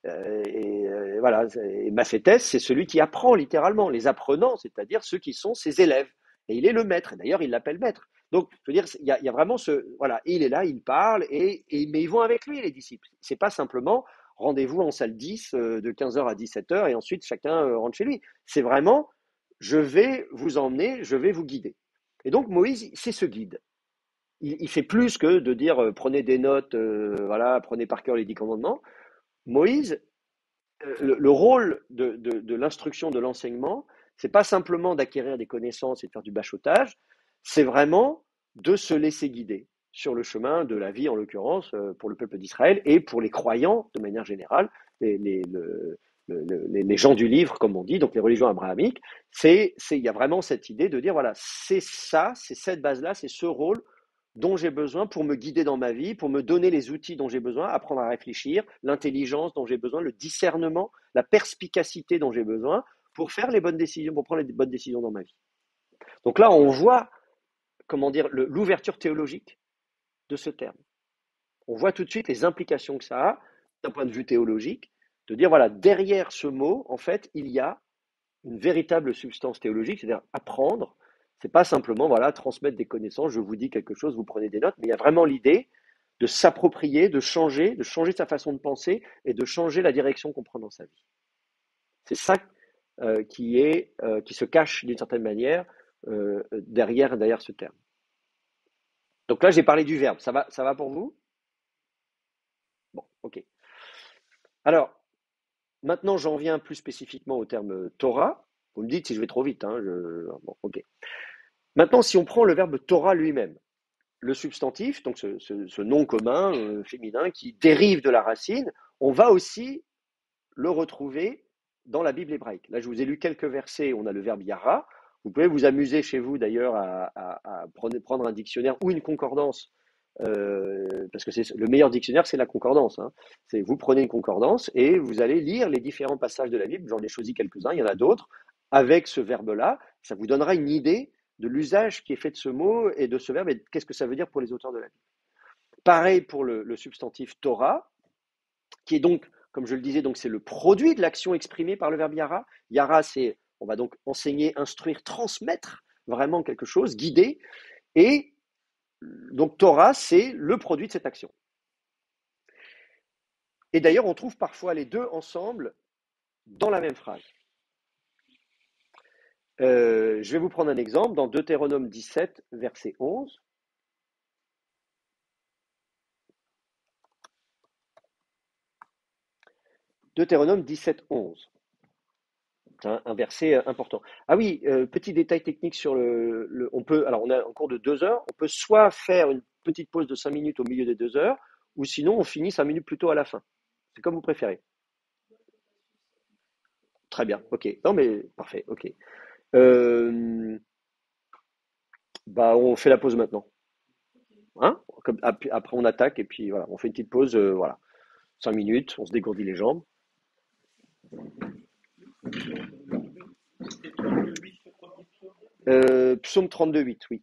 Voilà, et Macéthès, c'est celui qui apprend littéralement, les apprenants, c'est-à-dire ceux qui sont ses élèves. Et il est le maître, d'ailleurs, il l'appelle maître. Donc, je veux dire, il y a vraiment voilà, il est là, il parle, mais ils vont avec lui, les disciples. C'est pas simplement rendez-vous en salle 10 de 15h à 17h et ensuite chacun rentre chez lui. C'est vraiment, je vais vous emmener, je vais vous guider. Et donc, Moïse, c'est ce guide. Il fait plus que de dire prenez des notes, voilà, prenez par cœur les 10 commandements. Moïse, le rôle de l'instruction, de l'enseignement, c'est pas simplement d'acquérir des connaissances et de faire du bachotage, c'est vraiment de se laisser guider sur le chemin de la vie, en l'occurrence, pour le peuple d'Israël et pour les croyants de manière générale, les gens du livre, comme on dit, donc les religions abrahamiques. Il y a vraiment cette idée de dire, voilà, c'est ça, c'est cette base-là, c'est ce rôle dont j'ai besoin pour me guider dans ma vie, pour me donner les outils dont j'ai besoin, apprendre à réfléchir, l'intelligence dont j'ai besoin, le discernement, la perspicacité dont j'ai besoin pour faire les bonnes décisions, pour prendre les bonnes décisions dans ma vie. Donc là, on voit, comment dire, l'ouverture théologique de ce terme. On voit tout de suite les implications que ça a d'un point de vue théologique, de dire, voilà, derrière ce mot, en fait, il y a une véritable substance théologique, c'est-à-dire apprendre. C'est pas simplement voilà transmettre des connaissances, je vous dis quelque chose, vous prenez des notes, mais il y a vraiment l'idée de s'approprier, de changer sa façon de penser et de changer la direction qu'on prend dans sa vie. C'est ça qui se cache d'une certaine manière derrière ce terme. Donc là, j'ai parlé du verbe. Ça va pour vous? Bon, ok. Alors, maintenant, j'en viens plus spécifiquement au terme Torah. Vous me dites si je vais trop vite. Hein, bon, ok. Maintenant, si on prend le verbe Torah lui-même, le substantif, donc ce nom commun féminin qui dérive de la racine, on va aussi le retrouver dans la Bible hébraïque. Là, je vous ai lu quelques versets, on a le verbe yara. Vous pouvez vous amuser chez vous d'ailleurs à prendre un dictionnaire ou une concordance, parce que le meilleur dictionnaire, c'est la concordance. Hein. Vous prenez une concordance et vous allez lire les différents passages de la Bible. J'en ai choisi quelques-uns, il y en a d'autres, avec ce verbe-là. Ça vous donnera une idée de l'usage qui est fait de ce mot et de ce verbe et qu'est-ce que ça veut dire pour les auteurs de la Bible. Pareil pour le substantif Torah, qui est donc, comme je le disais, donc c'est le produit de l'action exprimée par le verbe yara. Yara, c'est, on va donc enseigner, instruire, transmettre vraiment quelque chose, guider. Et donc Torah, c'est le produit de cette action. Et d'ailleurs, on trouve parfois les deux ensemble dans la même phrase. Je vais vous prendre un exemple dans Deutéronome 17, verset 11. Deutéronome 17, 11. C'est un verset important. Ah oui, petit détail technique sur on peut, alors on a un cours de 2 heures, on peut soit faire une petite pause de 5 minutes au milieu des 2 heures, ou sinon on finit 5 minutes plus tôt à la fin. C'est comme vous préférez. Très bien, ok. Non mais parfait, ok. Euh, Bah on fait la pause maintenant. Hein? Après on attaque et puis voilà, on fait une petite pause, voilà. 5 minutes, on se dégourdit les jambes. Psaume 32, 8, oui.